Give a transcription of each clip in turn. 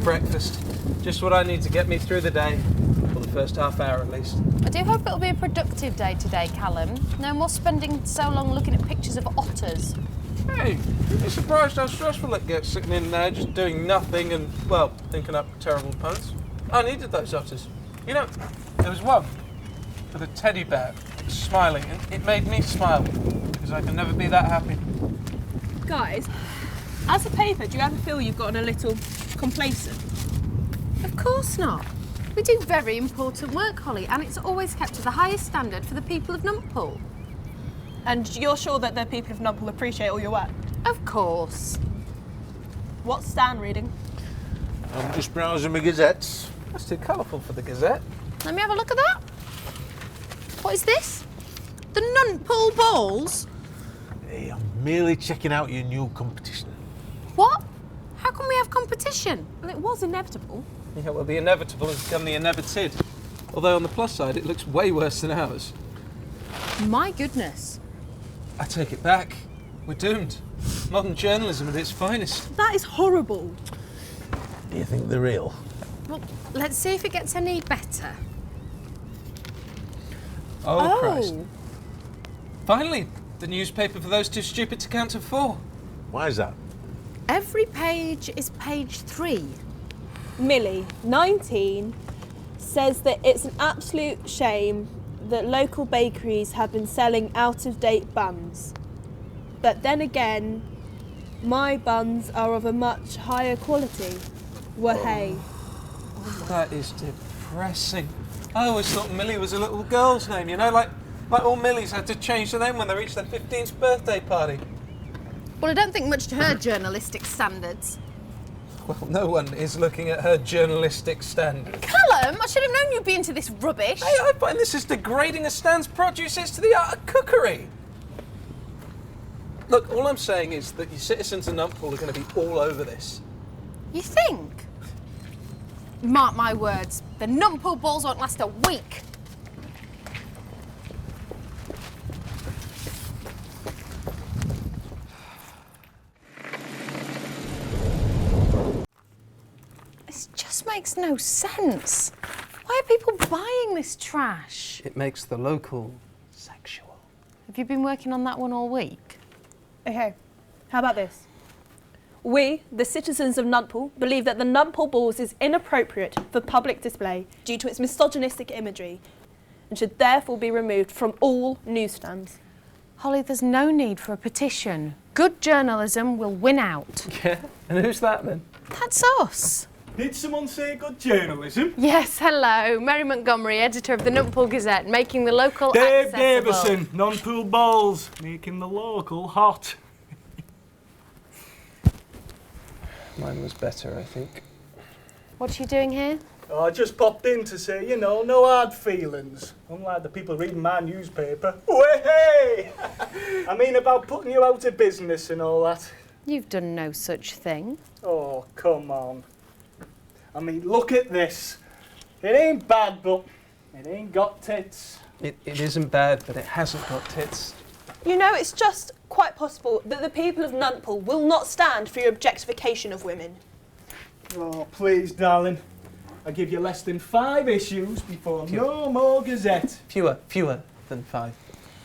breakfast. Just what I need to get me through the day, for the first half hour at least. I do hope it'll be a productive day today, Callum. No more spending so long looking at pictures of otters. Hey, you'd be surprised how stressful it gets sitting in there just doing nothing and, well, thinking up terrible puns. I needed those otters. You know, there was one with a teddy bear smiling, and it made me smile because I can never be that happy. Guys, as a paper, do you ever feel you've gotten a little complacent? Of course not. We do very important work, Holly, and it's always kept to the highest standard for the people of Nuntpool. And you're sure that the people of Nuntpool appreciate all your work? Of course. What's Stan reading? I'm just browsing my gazettes. That's too colourful for the Gazette. Let me have a look at that. What is this? The Nuntpool Balls? Hey, I'm merely checking out your new competition. What? How can we have competition? Well, it was inevitable. Yeah, well, the inevitable has become the inevited. Although on the plus side, it looks way worse than ours. My goodness. I take it back. We're doomed. Modern journalism at its finest. That is horrible. Do you think they're real? Well, let's see if it gets any better. Oh, Christ. Finally, the newspaper for those too stupid to count to 4. Why is that? Every page is page 3. Millie, 19, says that it's an absolute shame that local bakeries have been selling out-of-date buns. But then again, my buns are of a much higher quality. Wahey. That is depressing. I always thought Millie was a little girl's name, you know, like all Millies had to change their name when they reached their 15th birthday party. Well, I don't think much to her journalistic standards. Well, no one is looking at her journalistic standards. Callum, I should have known you'd be into this rubbish. Hey, I find this as degrading as Stan's produce is to the art of cookery. Look, all I'm saying is that you citizens of Nuntpool are going to be all over this. You think? Mark my words, the Nuntpool Balls won't last a week. This just makes no sense. Why are people buying this trash? It makes the local sexual. Have you been working on that one all week? Okay, how about this? We, the citizens of Nuntpool, believe that the Nuntpool Balls is inappropriate for public display due to its misogynistic imagery and should therefore be removed from all newsstands. Holly, there's no need for a petition. Good journalism will win out. Yeah? And who's that then? That's us. Did someone say good journalism? Yes, hello. Mary Montgomery, editor of the Nuntpool Gazette, making the local Dave accessible. Davison, Nuntpool Balls, making the local hot. Mine was better, I think. What are you doing here? Oh, I just popped in to say, you know, no hard feelings. Unlike the people reading my newspaper. Way! I mean about putting you out of business and all that. You've done no such thing. Oh, come on. I mean, look at this. It ain't bad, but it ain't got tits. It isn't bad, but it hasn't got tits. You know, it's just quite possible that the people of Nuntpool will not stand for your objectification of women. Oh, please, darling. I give you less than 5 issues before no more Gazette. Fewer than 5.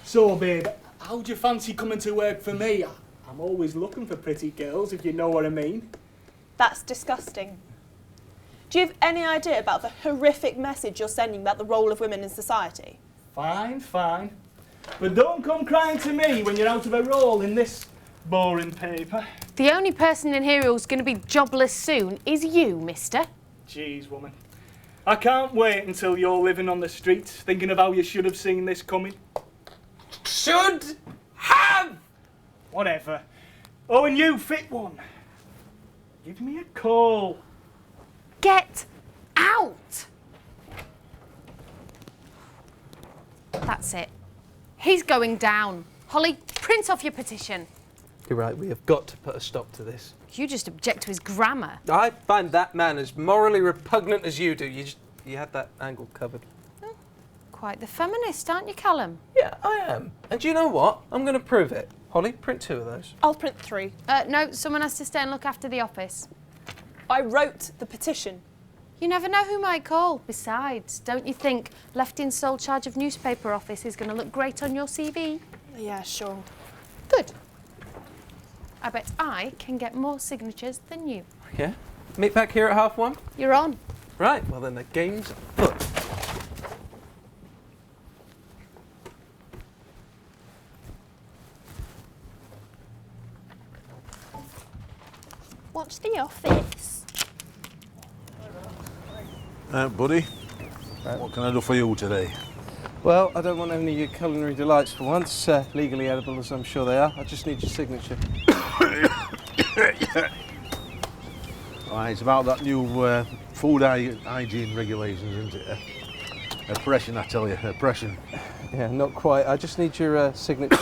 So, babe, how'd you fancy coming to work for me? I'm always looking for pretty girls, if you know what I mean. That's disgusting. Do you have any idea about the horrific message you're sending about the role of women in society? Fine, fine. But don't come crying to me when you're out of a role in this boring paper. The only person in here who's going to be jobless soon is you, mister. Jeez, woman. I can't wait until you're living on the streets, thinking of how you should have seen this coming. Should have! Whatever. Oh, and you, fit one. Give me a call. Get out! That's it. He's going down. Holly, print off your petition. You're right, we have got to put a stop to this. You just object to his grammar. I find that man as morally repugnant as you do. You had that angle covered. Oh, quite the feminist, aren't you, Callum? Yeah, I am. And do you know what? I'm going to prove it. Holly, print 2 of those. I'll print 3. No, someone has to stay and look after the office. I wrote the petition. You never know who might call. Besides, don't you think left in sole charge of newspaper office is going to look great on your CV? Yeah, sure. Good. I bet I can get more signatures than you. Yeah? Meet back here at 1:30? You're on. Right, well then the game's afoot. What's the office? Buddy, what can I do for you today? Well, I don't want any of your culinary delights for once, legally edible as I'm sure they are. I just need your signature. Right, it's about that new food hygiene regulations, isn't it? Oppression, I tell you, oppression. Yeah, not quite. I just need your signature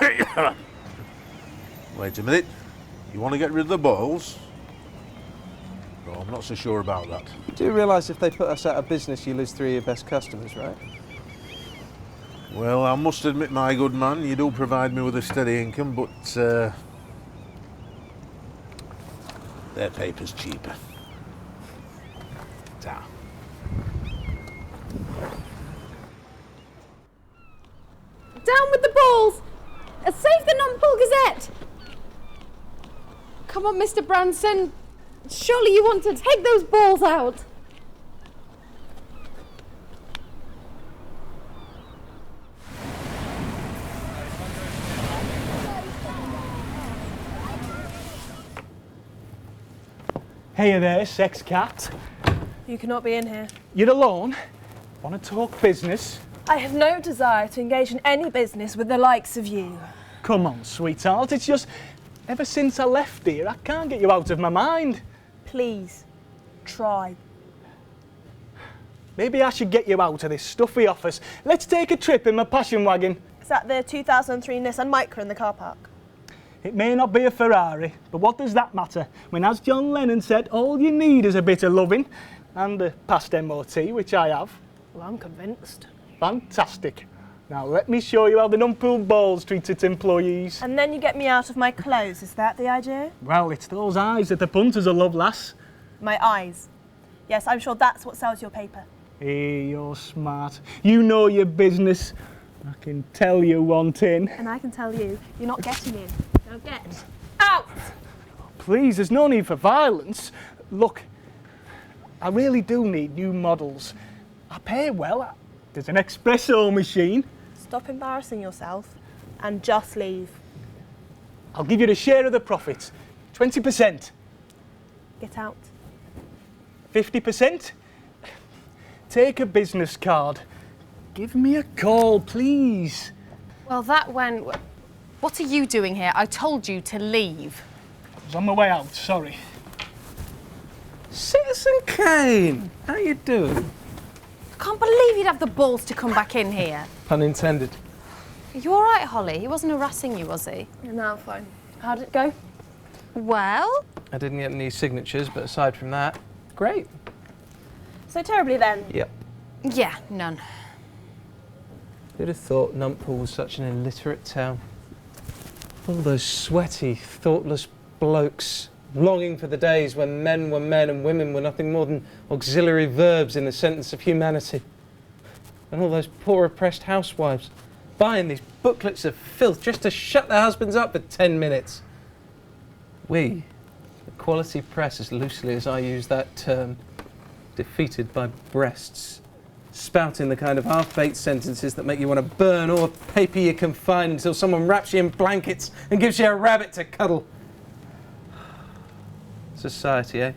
there. Wait a minute. You want to get rid of the balls? No, I'm not so sure about that. You do realise if they put us out of business, you lose 3 of your best customers, right? Well, I must admit, my good man, you do provide me with a steady income, but their paper's cheaper. Ta. Down with the balls! Save the Nuntpool Gazette! Come on, Mr. Branson. Surely you want to take those balls out. Hey there, sex cat. You cannot be in here. You're alone? Want to talk business? I have no desire to engage in any business with the likes of you. Come on, sweetheart. It's just, ever since I left here, I can't get you out of my mind. Please, try. Maybe I should get you out of this stuffy office. Let's take a trip in my passion wagon. Is that the 2003 Nissan Micra in the car park? It may not be a Ferrari, but what does that matter? When, as John Lennon said, all you need is a bit of loving and a past MOT, which I have. Well, I'm convinced. Fantastic. Now let me show you how the Nuntpool Balls treat its employees. And then you get me out of my clothes, is that the idea? Well, it's those eyes that the punters will love, lass. My eyes. Yes, I'm sure that's what sells your paper. Hey, you're smart. You know your business. I can tell you one thing. And I can tell you, you're not getting in. Now get out! Please, there's no need for violence. Look, I really do need new models. I pay well. There's an espresso machine. Stop embarrassing yourself and just leave. I'll give you a share of the profits. 20%. Get out. 50%. Take a business card. Give me a call, please. Well, that went... What are you doing here? I told you to leave. I was on my way out, sorry. Citizen Kane, how you doing? I can't believe you'd have the balls to come back in here. Pun intended. Are you all right, Holly? He wasn't harassing you, was he? No, I'm fine. How did it go? Well... I didn't get any signatures, but aside from that, great. So terribly then? Yep. Yeah, none. Who'd have thought Nuntpool was such an illiterate town? All those sweaty, thoughtless blokes longing for the days when men were men and women were nothing more than auxiliary verbs in the sentence of humanity. And all those poor oppressed housewives buying these booklets of filth just to shut their husbands up for 10 minutes. We, the quality press, as loosely as I use that term, defeated by breasts, spouting the kind of half-baked sentences that make you want to burn all the paper you can find until someone wraps you in blankets and gives you a rabbit to cuddle. Society, eh?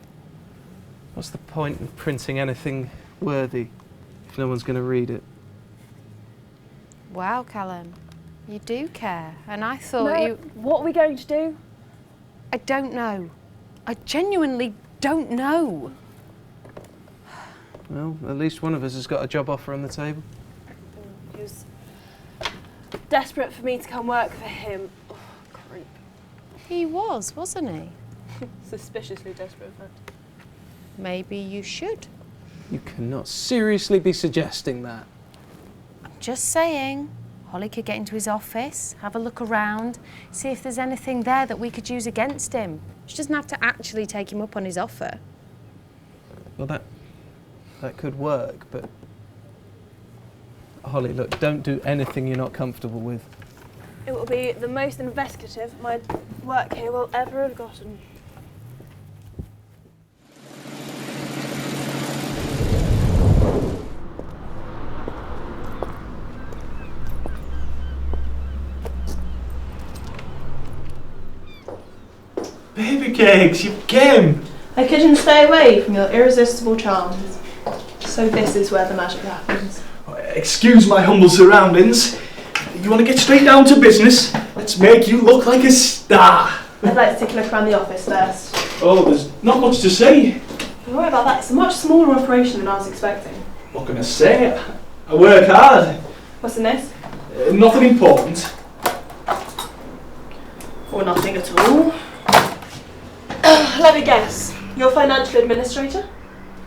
What's the point in printing anything worthy if no one's going to read it? Wow, Callum. You do care. And I thought No, you... what are we going to do? I don't know. I genuinely don't know. Well, at least one of us has got a job offer on the table. He was desperate for me to come work for him. Oh, creep. He was, wasn't he? Suspiciously desperate, in fact. Maybe you should. You cannot seriously be suggesting that. I'm just saying. Holly could get into his office, have a look around, see if there's anything there that we could use against him. She doesn't have to actually take him up on his offer. Well, that could work, but... Holly, look, don't do anything you're not comfortable with. It will be the most investigative my work here will ever have gotten. Baby cakes, you came! I couldn't stay away from your irresistible charms. So this is where the magic happens. Excuse my humble surroundings. You want to get straight down to business? Let's make you look like a star. I'd like to take a look around the office first. Oh, there's not much to say. Don't worry about that, it's a much smaller operation than I was expecting. What can I say? I work hard. What's in this? Nothing important. Or nothing at all. Let me guess. You're financial administrator?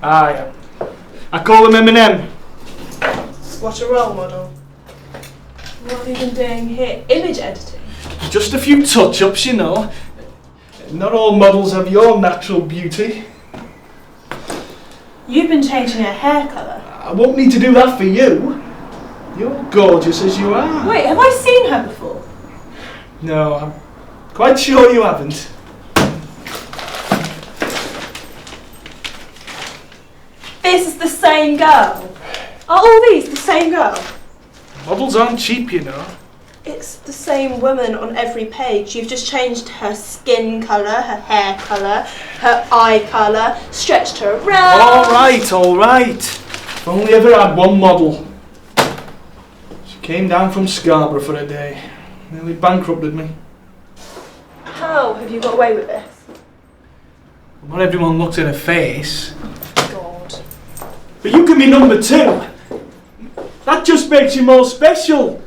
I call him M&M. What a role model. What have you been doing here? Image editing? Just a few touch-ups, you know. Not all models have your natural beauty. You've been changing her hair colour. I won't need to do that for you. You're gorgeous as you are. Wait, have I seen her before? No, I'm quite sure you haven't. This is the same girl. Are all these the same girl? Models aren't cheap, you know. It's the same woman on every page. You've just changed her skin colour, her hair colour, her eye colour, stretched her around. All right. If only ever had one model. She came down from Scarborough for a day. Nearly bankrupted me. How have you got away with this? Not everyone looks at her face. God. But you can be number 2. That just makes you more special.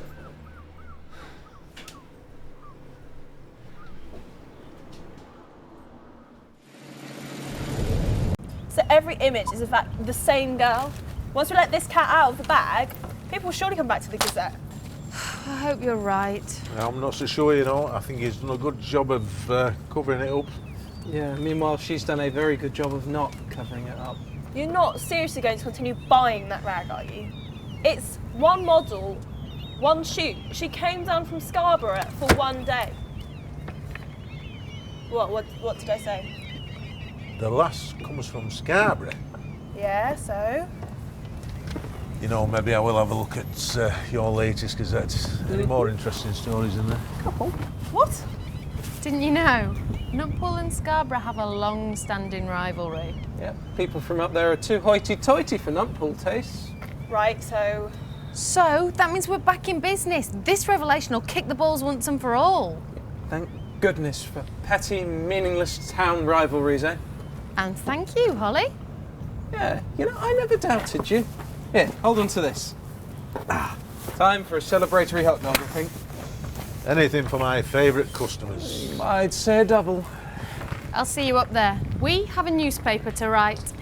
So every image is in fact the same girl? Once we let this cat out of the bag, people will surely come back to the Gazette. I hope you're right. I'm not so sure, you know. I think he's done a good job of covering it up. Yeah, meanwhile, she's done a very good job of not covering it up. You're not seriously going to continue buying that rag, are you? It's one model, one shoot. She came down from Scarborough for one day. What did I say? The lass comes from Scarborough. Yeah, so? You know, maybe I will have a look at your latest Gazette. Any more interesting stories in there? What? Didn't you know? Nuntpool and Scarborough have a long-standing rivalry. Yeah, people from up there are too hoity-toity for Nuntpool tastes. Right, so? So, that means we're back in business. This revelation will kick the balls once and for all. Thank goodness for petty, meaningless town rivalries, eh? And thank you, Holly. Yeah, you know, I never doubted you. Here, hold on to this. Time for a celebratory hot dog, I think. Anything for my favourite customers. I'd say a double. I'll see you up there. We have a newspaper to write.